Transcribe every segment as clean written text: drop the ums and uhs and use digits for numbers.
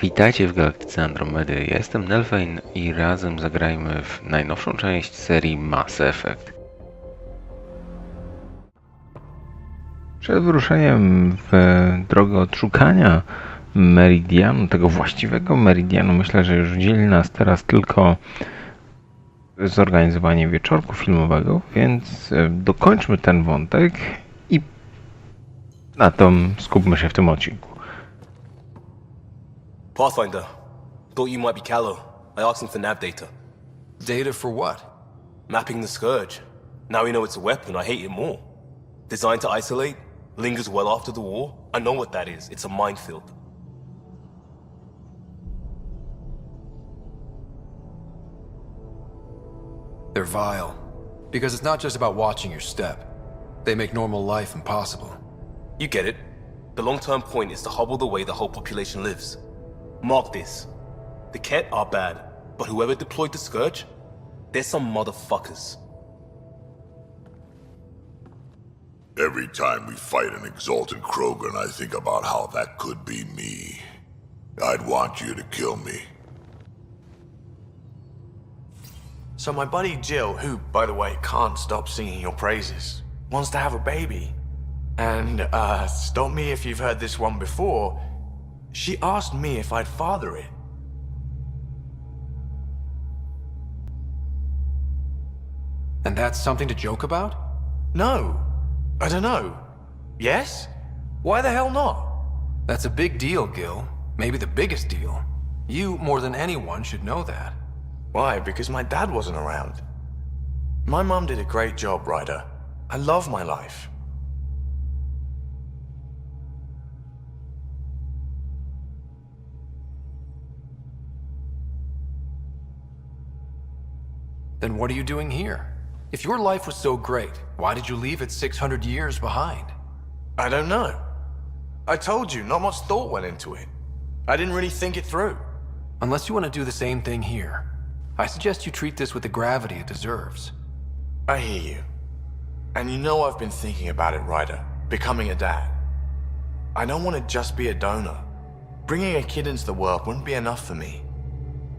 Witajcie w galaktyce Andromedy. Ja jestem Nelfein i razem zagrajmy w najnowszą część serii Mass Effect. Przed wyruszeniem w drogę odszukania meridianu, tego właściwego meridianu, myślę, że już dzieli nas teraz tylko zorganizowanie wieczorku filmowego, więc dokończmy ten wątek i na tym skupmy się w tym odcinku. Pathfinder, thought you might be Callow. I asked him for nav data. Data for what? Mapping the Scourge. Now we know it's a weapon, I hate it more. Designed to isolate, lingers well after the war. I know what that is. It's a minefield. They're vile. Because it's not just about watching your step. They make normal life impossible. You get it. The long-term point is to hobble the way the whole population lives. Mark this. The Ket are bad, but whoever deployed the Scourge, they're some motherfuckers. Every time we fight an exalted Krogan, I think about how that could be me. I'd want you to kill me. So my buddy Jill, who, by the way, can't stop singing your praises, wants to have a baby. And, stop me if you've heard this one before, she asked me if I'd father it. And that's something to joke about? No. I don't know. Yes? Why the hell not? That's a big deal, Gil. Maybe the biggest deal. You, more than anyone, should know that. Why? Because my dad wasn't around. My mum did a great job, Ryder. I love my life. Then what are you doing here? If your life was so great, why did you leave it 600 years behind? I don't know. I told you, not much thought went into it. I didn't really think it through. Unless you want to do the same thing here, I suggest you treat this with the gravity it deserves. I hear you. And you know I've been thinking about it, Ryder. Becoming a dad. I don't want to just be a donor. Bringing a kid into the world wouldn't be enough for me.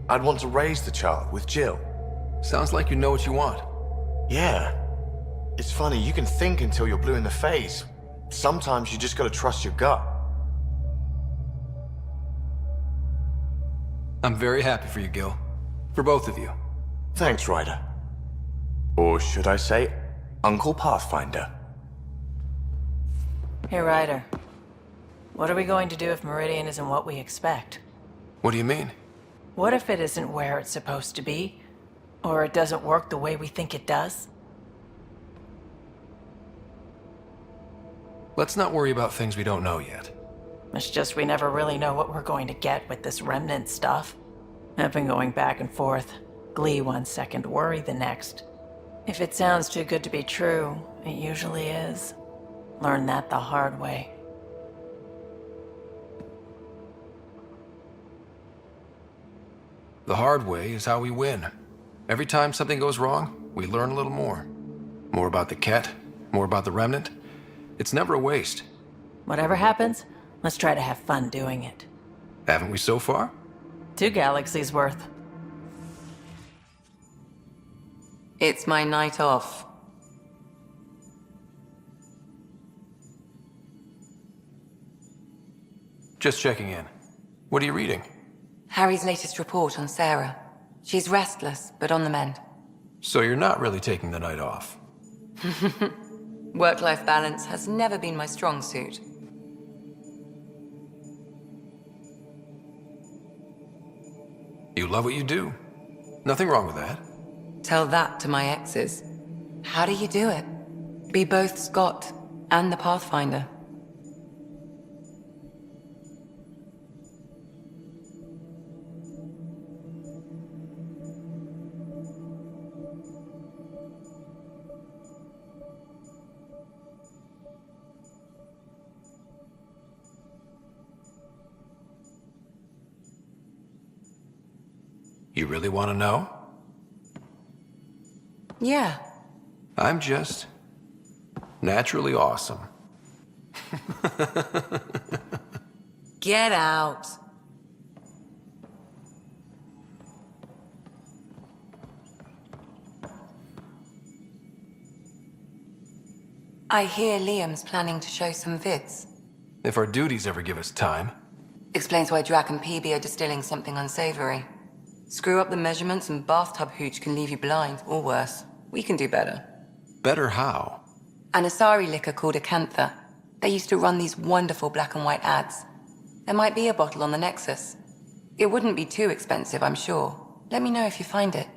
I'd want to raise the child with Jill. Sounds like you know what you want. Yeah. It's funny, you can think until you're blue in the face. Sometimes you just gotta trust your gut. I'm very happy for you, Gil. For both of you. Thanks, Ryder. Or should I say, Uncle Pathfinder. Hey, Ryder. What are we going to do if Meridian isn't what we expect? What do you mean? What if it isn't where it's supposed to be? Or it doesn't work the way we think it does? Let's not worry about things we don't know yet. It's just we never really know what we're going to get with this remnant stuff. I've been going back and forth. Glee one second, worry the next. If it sounds too good to be true, it usually is. Learned that the hard way. The hard way is how we win. Every time something goes wrong, we learn a little more. More about the Ket, more about the remnant. It's never a waste. Whatever happens, let's try to have fun doing it. Haven't we so far? 2 galaxies worth. It's my night off. Just checking in. What are you reading? Harry's latest report on Sarah. She's restless, but on the mend. So you're not really taking the night off. Work-life balance has never been my strong suit. You love what you do. Nothing wrong with that. Tell that to my exes. How do you do it? Be both Scott and the Pathfinder. You really want to know? Yeah. I'm just naturally awesome. Get out. I hear Liam's planning to show some vids. If our duties ever give us time. Explains why Drac and PB are distilling something unsavory. Screw up the measurements and bathtub hooch can leave you blind, or worse. We can do better. Better how? An Asari liquor called Acantha. They used to run these wonderful black and white ads. There might be a bottle on the Nexus. It wouldn't be too expensive, I'm sure. Let me know if you find it.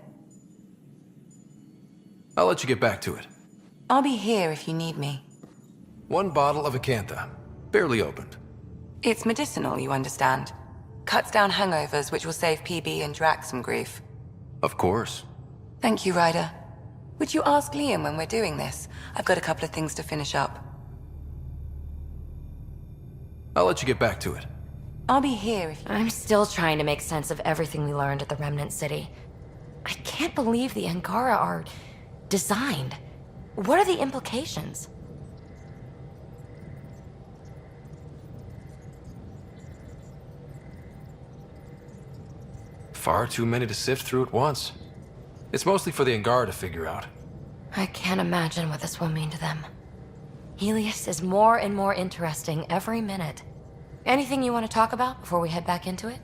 I'll let you get back to it. I'll be here if you need me. 1 bottle of Acantha. Barely opened. It's medicinal, you understand. Cuts down hangovers, which will save PB and Drac some grief. Of course. Thank you, Ryder. Would you ask Liam when we're doing this? I've got a couple of things to finish up. I'll let you get back to it. I'll be here if you... I'm still trying to make sense of everything we learned at the Remnant City. I can't believe the Angara are designed. What are the implications? Far too many to sift through at once. It's mostly for the Angara to figure out. I can't imagine what this will mean to them. Helios is more and more interesting every minute. Anything you want to talk about before we head back into it?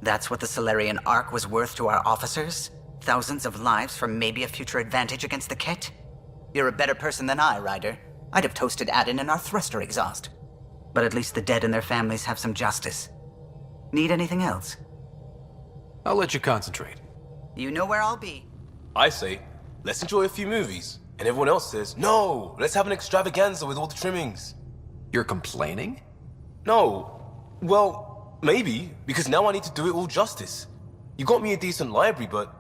That's what the Solarian Ark was worth to our officers? Thousands of lives for maybe a future advantage against the Ket? You're a better person than I, Ryder. I'd have toasted Adin in our thruster exhaust. But at least the dead and their families have some justice. Need anything else? I'll let you concentrate. You know where I'll be. I say, let's enjoy a few movies. And everyone else says, no, let's have an extravaganza with all the trimmings. You're complaining? No. Well, maybe, because now I need to do it all justice. You got me a decent library, but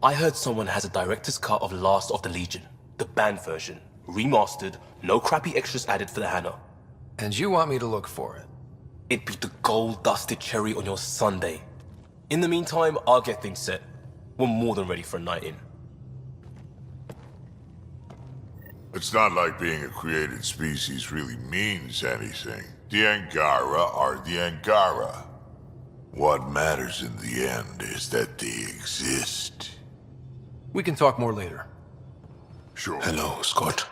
I heard someone has a director's cut of Last of the Legion. The banned version. Remastered, no crappy extras added for the Hannah. And you want me to look for it? It'd be the gold-dusted cherry on your sundae. In the meantime, I'll get things set. We're more than ready for a night in. It's not like being a created species really means anything. The Angara are the Angara. What matters in the end is that they exist. We can talk more later. Sure. Hello, Scott.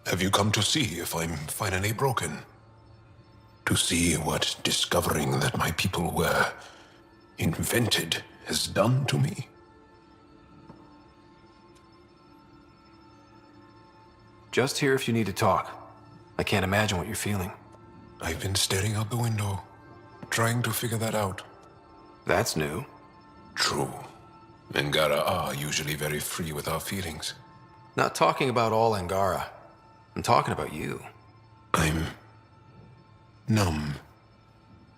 Have you come to see if I'm finally broken? To see what discovering that my people were invented has done to me? Just here if you need to talk. I can't imagine what you're feeling. I've been staring out the window, trying to figure that out. That's new. True. Angara are usually very free with our feelings. Not talking about all Angara. I'm talking about you. I'm numb.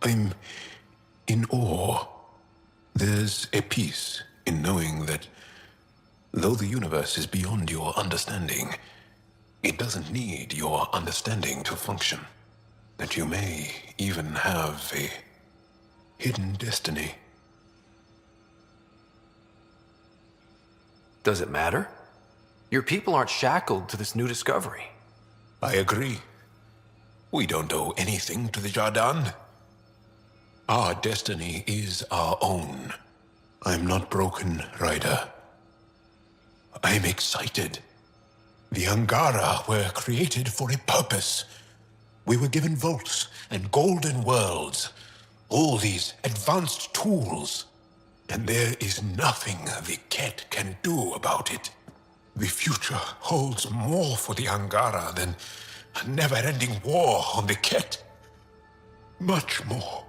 I'm in awe. There's a peace in knowing that though the universe is beyond your understanding, it doesn't need your understanding to function. That you may even have a hidden destiny. Does it matter? Your people aren't shackled to this new discovery. I agree. We don't owe anything to the Jardan. Our destiny is our own. I'm not broken, Ryder. I'm excited. The Angara were created for a purpose. We were given vaults and golden worlds. All these advanced tools. And there is nothing the Ket can do about it. The future holds more for the Angara than a never-ending war on the Ket. Much more.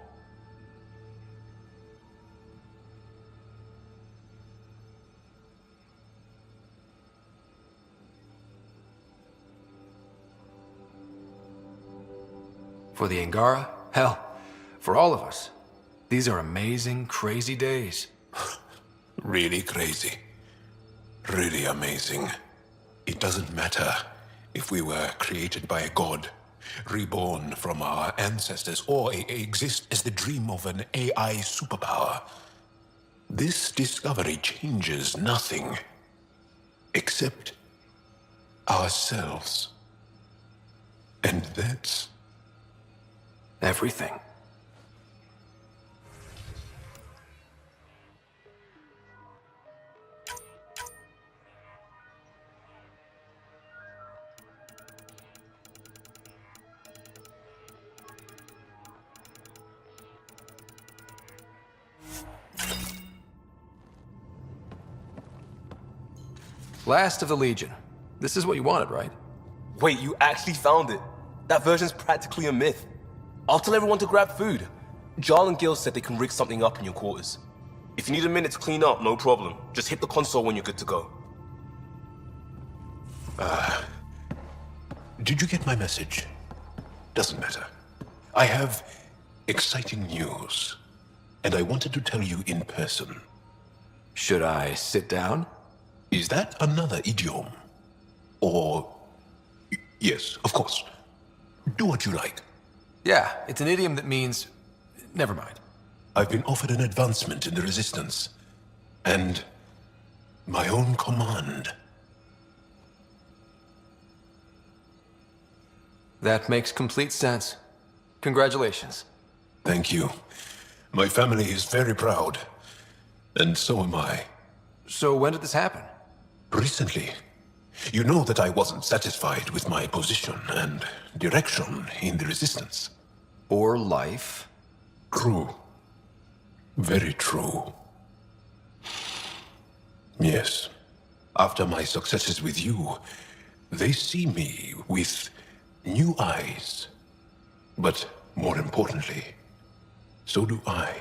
For the Angara, hell, for all of us. These are amazing, crazy days. Really crazy. Really amazing. It doesn't matter if we were created by a god, reborn from our ancestors, or exist as the dream of an AI superpower. This discovery changes nothing except ourselves. And that's everything. Last of the Legion. This is what you wanted, right? Wait, you actually found it? That version's practically a myth. I'll tell everyone to grab food. Jarl and Gil said they can rig something up in your quarters. If you need a minute to clean up, no problem. Just hit the console when you're good to go. Did you get my message? Doesn't matter. I have exciting news, and I wanted to tell you in person. Should I sit down? Is that another idiom? Or... Yes, of course. Do what you like. Yeah, it's an idiom that means... Never mind. I've been offered an advancement in the Resistance, and my own command. That makes complete sense. Congratulations. Thank you. My family is very proud, and so am I. So when did this happen? Recently. You know that I wasn't satisfied with my position and direction in the Resistance. Or life. True. Very true. Yes. After my successes with you, they see me with new eyes. But more importantly, so do I.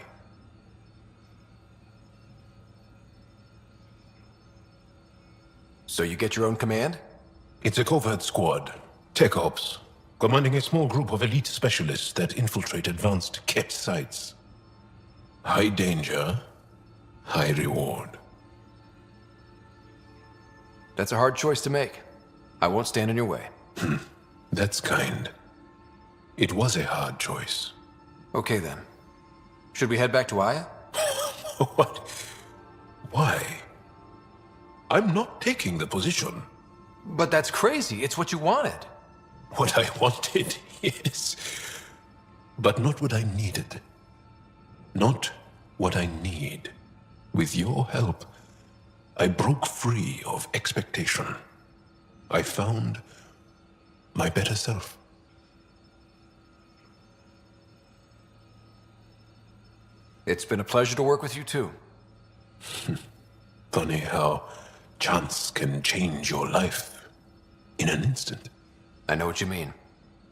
So you get your own command? It's a covert squad, Tech Ops, commanding a small group of elite specialists that infiltrate advanced Ket sites. High danger, high reward. That's a hard choice to make. I won't stand in your way. That's kind. It was a hard choice. Okay then. Should we head back to Aya? What? Why? I'm not taking the position. But that's crazy. It's what you wanted. What I wanted, yes. But not what I needed. Not what I need. With your help, I broke free of expectation. I found my better self. It's been a pleasure to work with you too. Funny how chance can change your life in an instant. I know what you mean.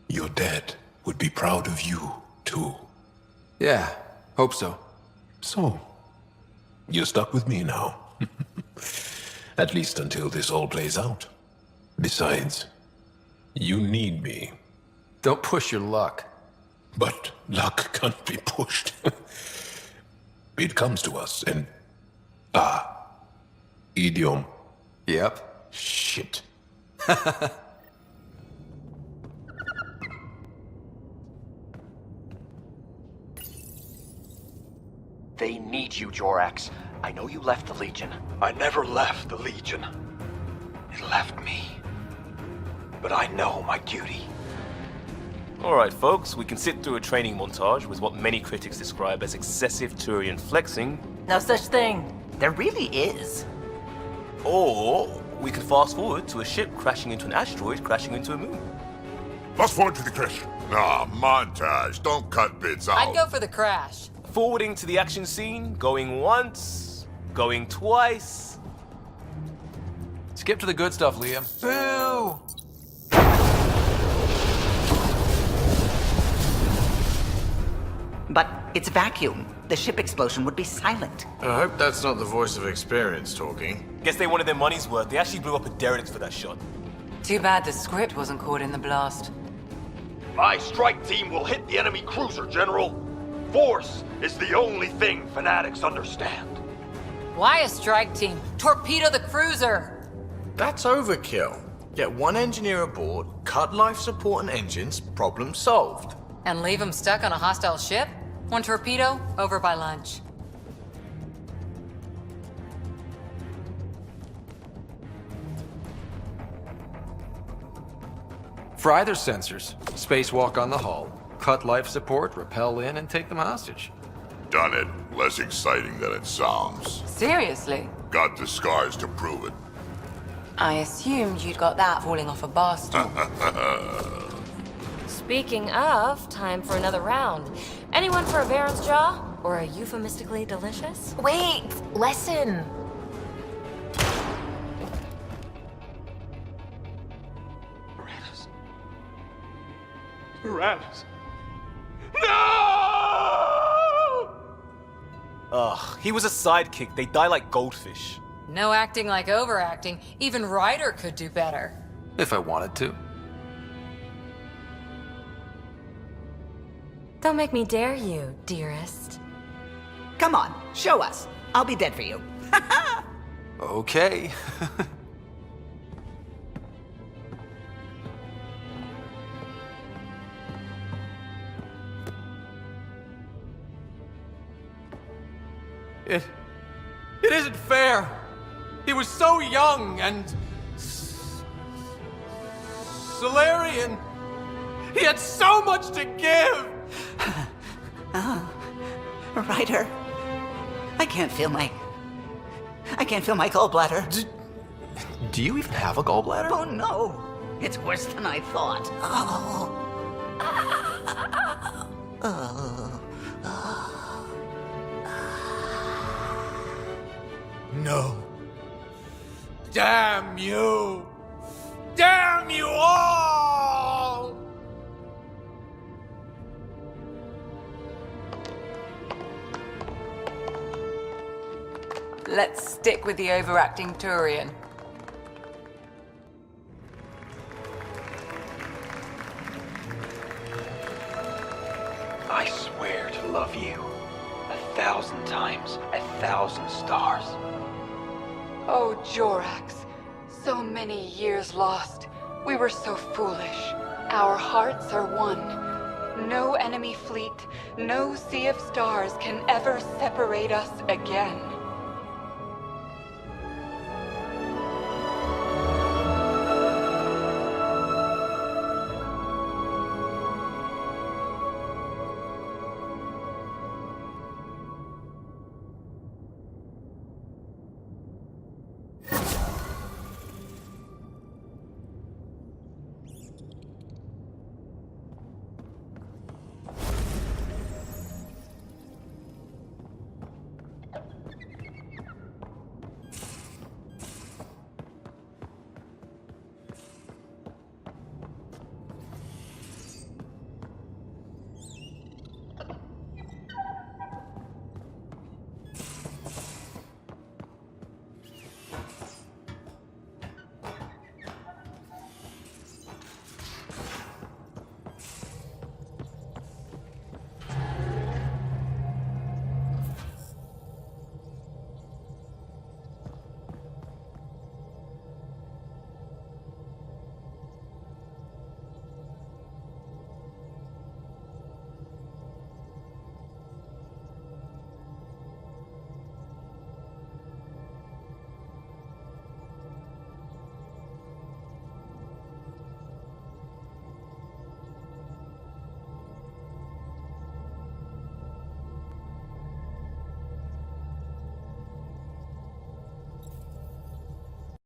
Your dad would be proud of you, too. Yeah, hope so. So, you're stuck with me now. At least until this all plays out. Besides, you need me. Don't push your luck. But luck can't be pushed. It comes to us, and... idiom. Yep. Shit. They need you, Jorax. I know you left the Legion. I never left the Legion. It left me. But I know my duty. Alright folks, we can sit through a training montage with what many critics describe as excessive Turian flexing. No such thing. There really is. Or we can fast forward to a ship crashing into an asteroid crashing into a moon. Fast forward to the crash. Nah, montage. Don't cut bits out. I'd go for the crash. Forwarding to the action scene, going once, going twice. Skip to the good stuff, Liam. Boo! But it's vacuum. The ship explosion would be silent. I hope that's not the voice of experience talking. Guess they wanted their money's worth. They actually blew up a derelict for that shot. Too bad the script wasn't caught in the blast. My strike team will hit the enemy cruiser, General. Force is the only thing fanatics understand. Why a strike team? Torpedo the cruiser! That's overkill. Get one engineer aboard, cut life support and engines, problem solved. And leave them stuck on a hostile ship? One torpedo, over by lunch. Fry their sensors, spacewalk on the hull, cut life support, rappel in, and take them hostage. Done it. Less exciting than it sounds. Seriously? Got the scars to prove it. I assumed you'd got that falling off a bar stool. Speaking of, time for another round. Anyone for a Baron's Jaw? Or a euphemistically delicious? Wait! Lesson! Rabbit. No! Ugh, he was a sidekick. They die like goldfish. No acting like overacting. Even Ryder could do better. If I wanted to. Don't make me dare you, dearest. Come on, show us. I'll be dead for you. Okay. It isn't fair. He was so young and Solarian. He had so much to give. Ryder, I can't feel my gallbladder. Do you even have a gallbladder? Oh no, it's worse than I thought. No. Damn you! Damn you all! Let's stick with the overacting Turian. I swear to love you 1,000 times, 1,000 stars. Oh, Jorax. So many years lost. We were so foolish. Our hearts are one. No enemy fleet, no sea of stars can ever separate us again.